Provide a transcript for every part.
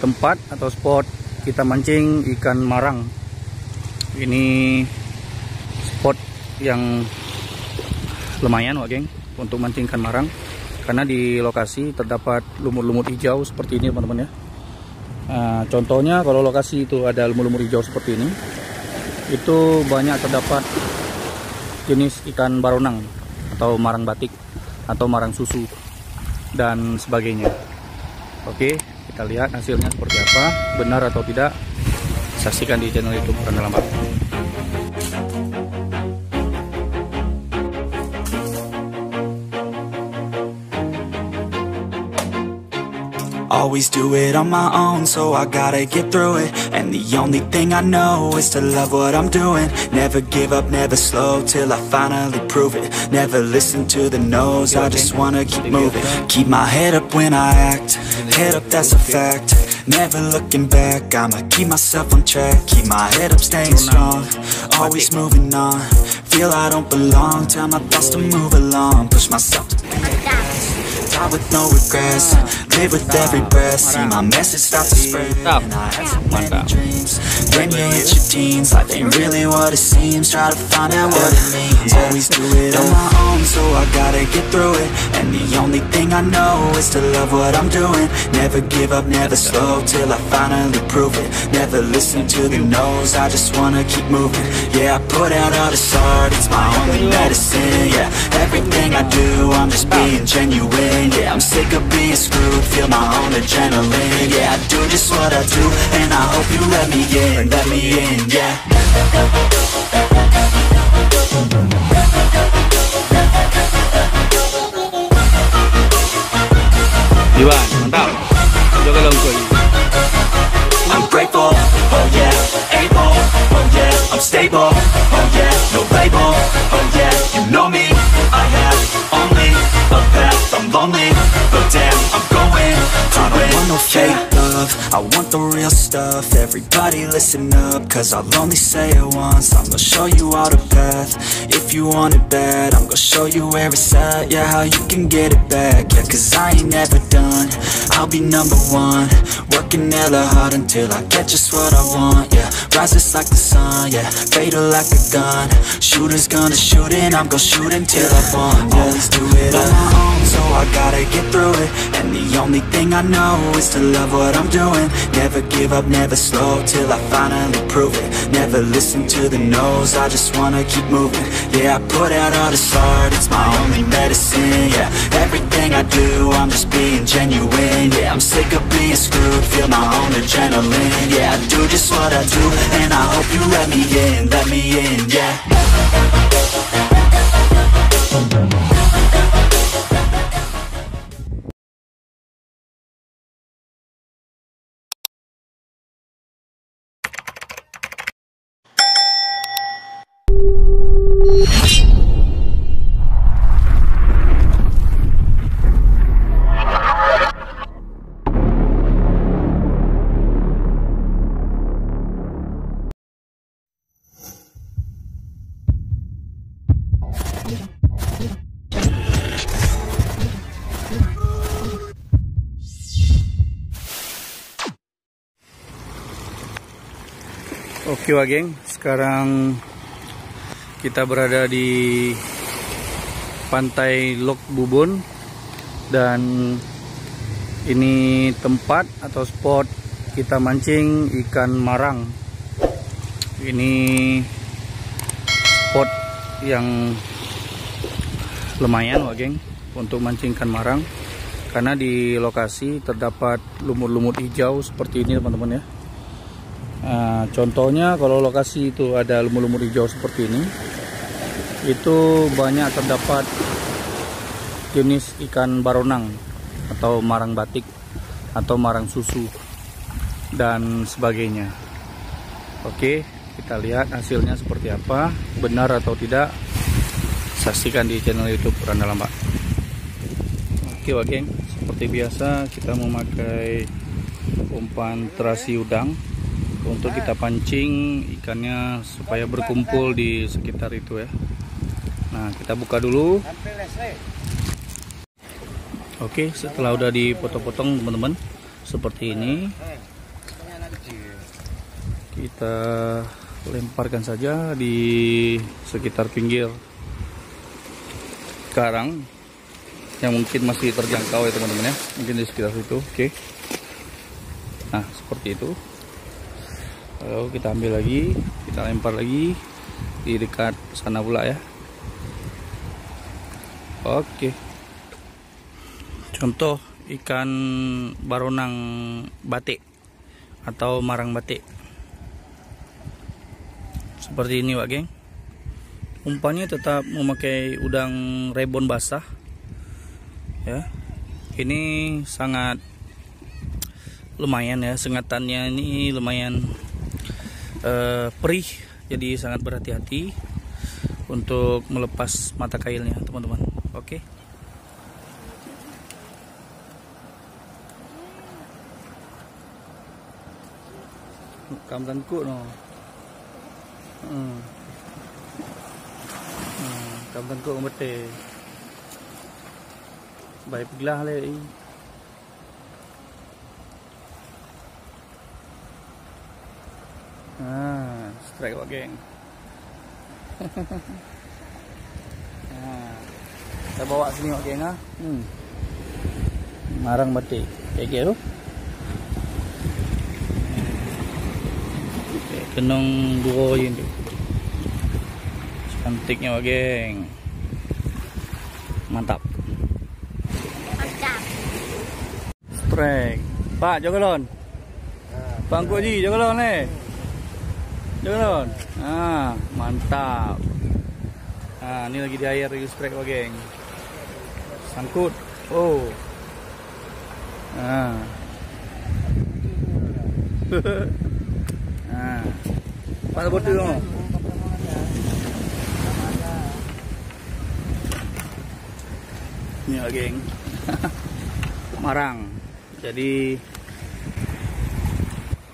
tempat atau spot kita mancing ikan marang. Ini spot yang lumayan geng untuk mancing ikan marang, karena di lokasi terdapat lumut-lumut hijau seperti ini teman-teman ya. Nah, contohnya kalau lokasi itu ada lumut-lumut hijau seperti ini, itu banyak terdapat jenis ikan baronang atau marang batik atau marang susu dan sebagainya. Oke, kita lihat hasilnya seperti apa, benar atau tidak, saksikan di channel YouTube Randa Lambat. Always do it on my own, so I gotta get through it. And the only thing I know is to love what I'm doing. Never give up, never slow, till I finally prove it. Never listen to the no's, I just wanna keep moving. Keep my head up when I act, head up, that's a fact. Never looking back, I'ma keep myself on track. Keep my head up, staying strong, always moving on. Feel I don't belong, tell my thoughts to move along. Push myself to be the best, die with no regrets. Live with every breath, see my message start to spread. And I had so many dreams. When you hit your teens, life ain't really what it seems. Try to find out what it means. Always do it on my own, so I gotta get through it. And the only thing I know is to love what I'm doing. Never give up, never slow, till I finally prove it. Never listen to the no's, I just wanna keep moving. Yeah, I put out all this art, it's my only medicine. Yeah, everything I do, I'm just being genuine. Yeah, I'm sick of being screwed, feel my own adrenaline. Yeah, I do just what I do, and I hope you let me in, yeah. Iwan, mantap. Jaga lengkung. I'm grateful, oh yeah, able, oh yeah, I'm stable, oh yeah, no label, oh yeah, you know me, I have only a path, I'm lonely, but damn, I'm going to win. I don't want no fake love, I want the real stuff. Everybody listen up, cause I'll only say it once. I'm gonna show you all the path, if you want it bad. I'm gonna show you where it's at, yeah, how you can get it back. Yeah, cause I ain't never done, I'll be number one. Working hella hard until I get just what I want, yeah. Rises like the sun, yeah, fatal like a gun. Shooter's gonna shoot and I'm gonna shoot until I want, yeah. Always do it on my own, so I gotta get through it. And the only thing I know is to love what I'm doing. Never give up, never slow, till I finally prove it. Never listen to the no's, I just wanna keep moving. Yeah, I put out all this art, it's my only medicine. Yeah, everything I do, I'm just being genuine. Yeah, I'm sick of being screwed, feel my own adrenaline. Yeah, I do just what I do, and I hope you let me in, yeah. Oke geng, sekarang kita berada di pantai Lok Bubun, dan ini tempat atau spot kita mancing ikan marang. Ini spot yang lumayan geng untuk mancing ikan marang, karena di lokasi terdapat lumut-lumut hijau seperti ini teman-teman ya. Nah, contohnya kalau lokasi itu ada lumut-lumut hijau seperti ini, itu banyak terdapat jenis ikan baronang atau marang batik atau marang susu dan sebagainya. Oke, kita lihat hasilnya seperti apa, benar atau tidak, saksikan di channel YouTube Randa Lambat. Oke geng, seperti biasa kita memakai umpan terasi udang untuk kita pancing ikannya supaya berkumpul di sekitar itu ya. Nah, kita buka dulu. Oke, setelah udah dipotong-potong teman-teman seperti ini, Kita lemparkan saja di sekitar pinggir karang yang mungkin masih terjangkau ya teman-teman ya, mungkin di sekitar situ. Oke. Nah seperti itu. Lalu kita ambil lagi, kita lempar lagi di dekat sana pula ya. Oke. Contoh ikan baronang batik atau marang batik seperti ini Wak geng. Umpannya tetap memakai udang rebon basah ya. Ini sangat lumayan ya, sengatannya ini lumayan perih, jadi sangat berhati-hati untuk melepas mata kailnya teman-teman. Oke. Kamtanku no. Kamtanku mete. Baik belah le. Strike Wak geng. Kita bawa sini Wak geng ha. Marang batik. Kayak tu. Kenong duro yun tu. Cantiknya Wak geng. Mantap. Mantap. Strike. Pak, jaga lon. Pak Angkut Ji, jaga lon le. Jaga lon. Mantap. Ini lagi di air lagi strike Wak geng. Sangkut. Oh. Mana bodoh no? Ini Wak geng. Marang. Jadi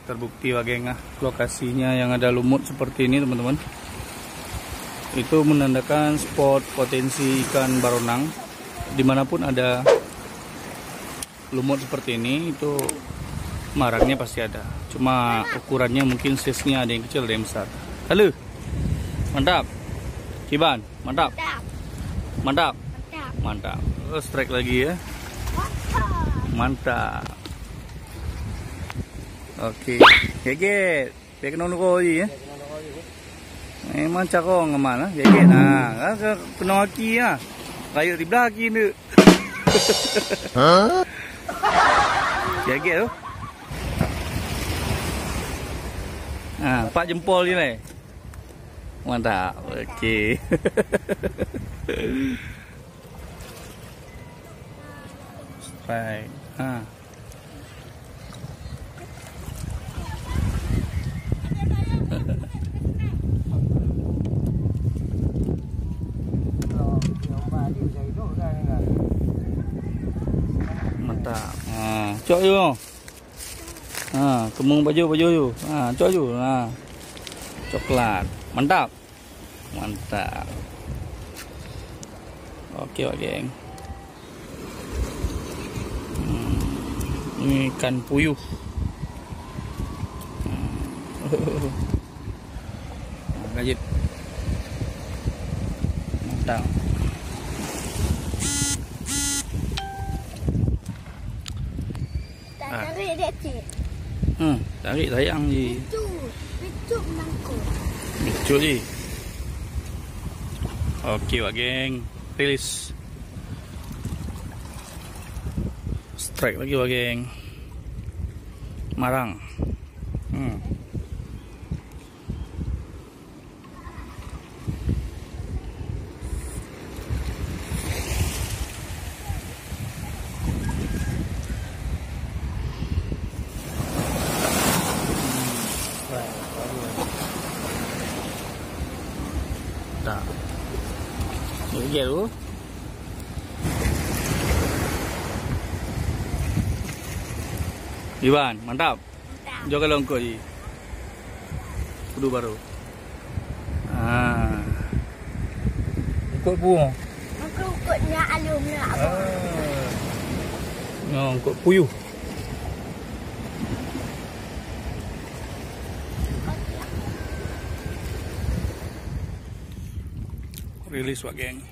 terbukti Wak geng lokasinya yang ada lumut seperti ini teman-teman. Itu menandakan spot potensi ikan baronang. Dimanapun ada lumut seperti ini itu marangnya pasti ada. Cuma ukurannya mungkin size-nya ada yang kecil ada yang besar. Halo. Mantap. Kiban, mantap. Mantap. Mantap. Strike lagi ya. Mantap. Oke. Geget. Dia kena nunggu lagi ya. Memang cakong mana? Geget. Nah, kena aki ya. Kayu di belakang tu. Hah? Geget tu. Pak jempol je ni. Mantap. Okey. Strike. Mantap. Cok you. Kemung baju you. Cok you. Coklat. Mantap. Mantap. Oke Wak geng. Ini ikan puyuh. Lanjut. Mantap. Tarik dia cik. Tarik sayang je. Bicu mangkuk. Bicu je. Okey Wak geng. Release. Strike lagi Wak geng. Marang. Tak. Ini tu. Iwan, mantap. Jaga longkok je. Kudu baru. Ikut buang. Aku ikutnya alumnya apa? Ikut puyuh. Rilis Wak Geng.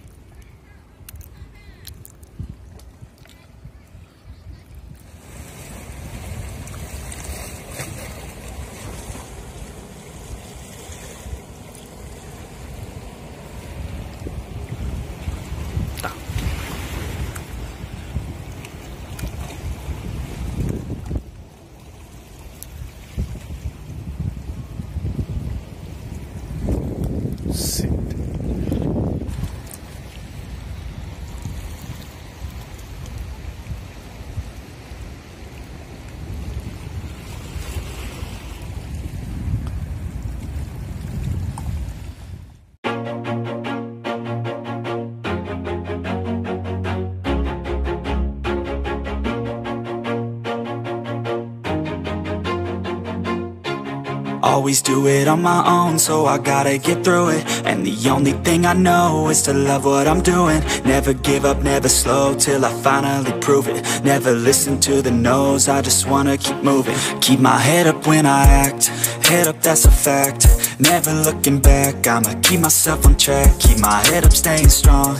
Always do it on my own, so I gotta get through it. And the only thing I know is to love what I'm doing. Never give up, never slow, till I finally prove it. Never listen to the no's, I just wanna keep moving. Keep my head up when I act, head up, that's a fact. Never looking back, I'ma keep myself on track. Keep my head up, staying strong,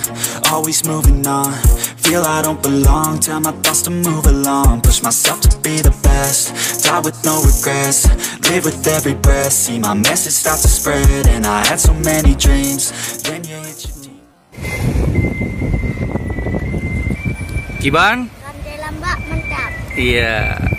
always moving on. Feel I don't belong, tell my thoughts to move along. Push myself to be the best, die with no regrets. Live with every breath, see my message start to spread. And I had so many dreams, then you hit your team. Gibang? Ramai lambak mantap. Iya.